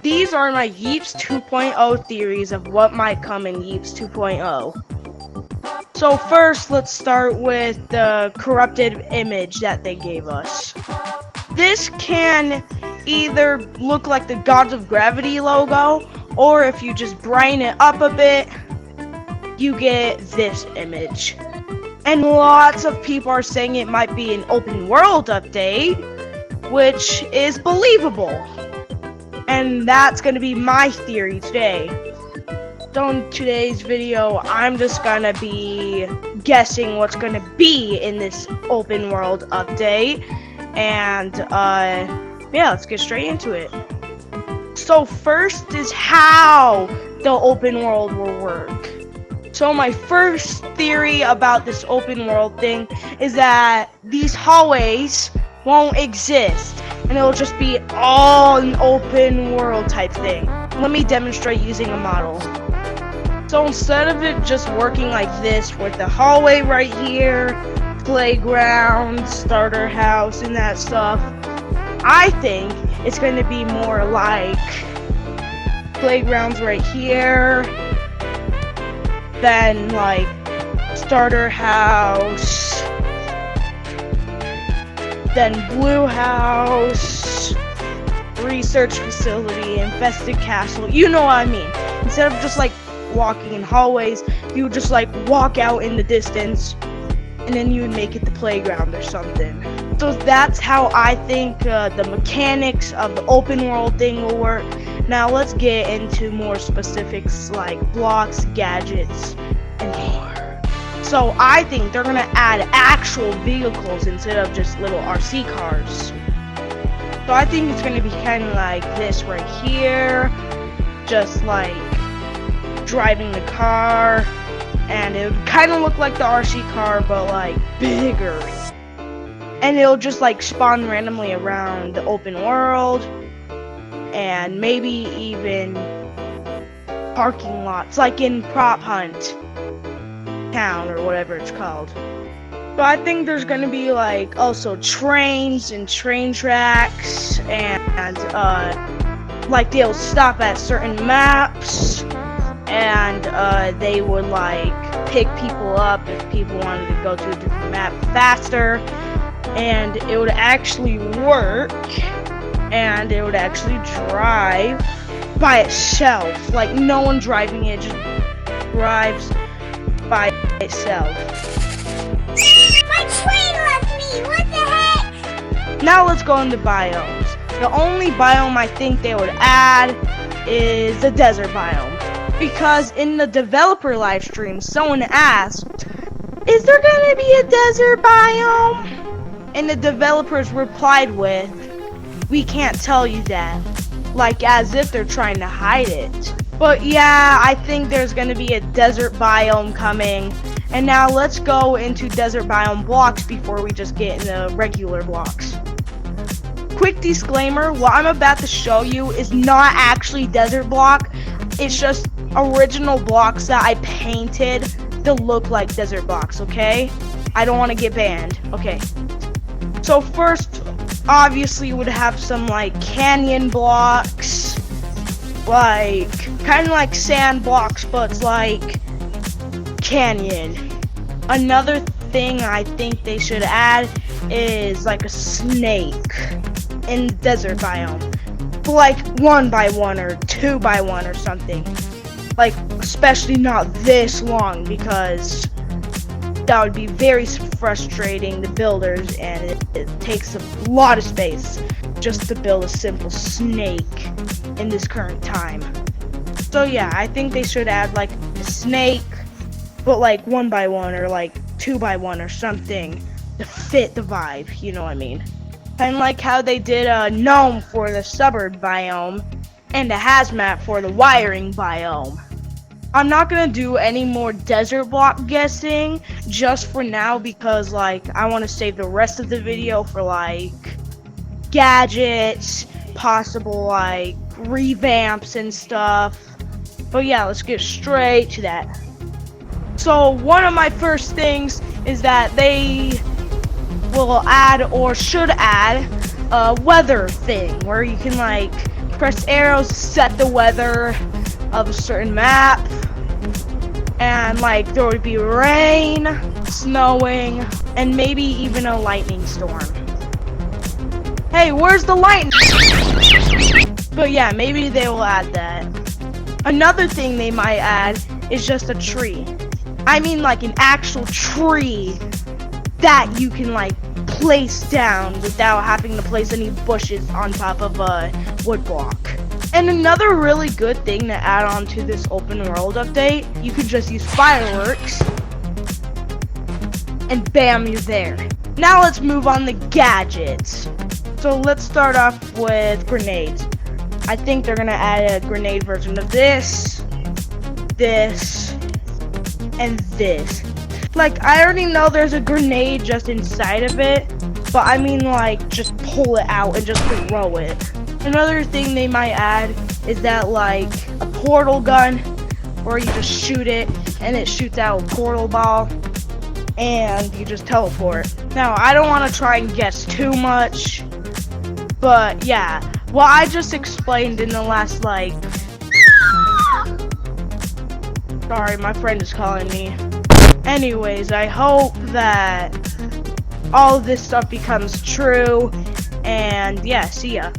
These are my Yeeps 2.0 theories of what might come in Yeeps 2.0. So first, let's start with the corrupted image that they gave us. This can either look like the Gods of Gravity logo, or if you just brighten it up a bit, you get this image. And lots of people are saying it might be an open world update, which is believable. And that's going to be my theory today. So in today's video, I'm just going to be guessing what's going to be in this open world update. And yeah, let's get straight into it. So first is how the open world will work. So my first theory about this open world thing is that these hallways won't exist, and it'll just be all an open world type thing. Let me demonstrate using a model. So instead of it just working like this, with the hallway right here, playground, starter house, and that stuff, I think it's going to be more like playgrounds right here, then like starter house, then blue house, research facility, infested castle, you know what I mean. Instead of just like walking in hallways, you would just like walk out in the distance and then you would make it the playground or something. So that's how I think the mechanics of the open world thing will work. Now let's get into more specifics like blocks, gadgets, and more. So I think they're gonna add actual vehicles instead of just little RC cars. So I think it's gonna be kind of like this right here, just like driving the car, and it would kind of look like the RC car but like bigger. And it'll just like spawn randomly around the open world, and maybe even parking lots, like in Prop Hunt Town or whatever it's called. So I think there's gonna be like also trains and train tracks, and like they'll stop at certain maps, and they would like pick people up if people wanted to go to a different map faster. And it would actually work, and it would actually drive by itself. Like no one driving it, just drives by itself. My train left me, what the heck? Now let's go into biomes. The only biome I think they would add is the desert biome. Because in the developer live stream, someone asked, is there gonna be a desert biome? And the developers replied with, we can't tell you that. Like as if they're trying to hide it. But yeah, I think there's gonna be a desert biome coming. And now let's go into desert biome blocks before we just get into regular blocks. Quick disclaimer, what I'm about to show you is not actually desert block. It's just original blocks that I painted to look like desert blocks, okay? I don't want to get banned. Okay. So first, obviously, would have some like canyon blocks, like kind of like sand blocks, but it's like canyon. Another thing I think they should add is like a snake in the desert biome, like 1x1 or 2x1 or something. Like especially not this long, because that would be very frustrating to builders, and it takes a lot of space just to build a simple snake in this current time. So yeah, I think they should add like a snake, but like 1x1 or like 2x1 or something to fit the vibe, you know what I mean? And like how they did a gnome for the suburb biome and a hazmat for the wiring biome. I'm not gonna do any more desert block guessing just for now, because like I want to save the rest of the video for like gadgets, possible like revamps and stuff. But yeah, let's get straight to that. So one of my first things is that they will add, or should add, a weather thing where you can like Press arrows to set the weather of a certain map. And like there would be rain, snowing, and maybe even a lightning storm. Hey, where's the lightning? But yeah, maybe they will add that. Another thing they might add is just a tree. I mean like an actual tree that you can like place down without having to place any bushes on top of a wood block. And another really good thing to add on to this open world update, you can just use fireworks and bam, you're there. Now let's move on to gadgets. So let's start off with grenades. I think they're gonna add a grenade version of this, and this. Like, I already know there's a grenade just inside of it, but I mean like just pull it out and just throw it. Another thing they might add is that like a portal gun where you just shoot it and it shoots out a portal ball and you just teleport. Now, I don't want to try and guess too much, but yeah, what I just explained in the last like... Sorry, my friend is calling me. Anyways, I hope that all of this stuff becomes true, and yeah, see ya.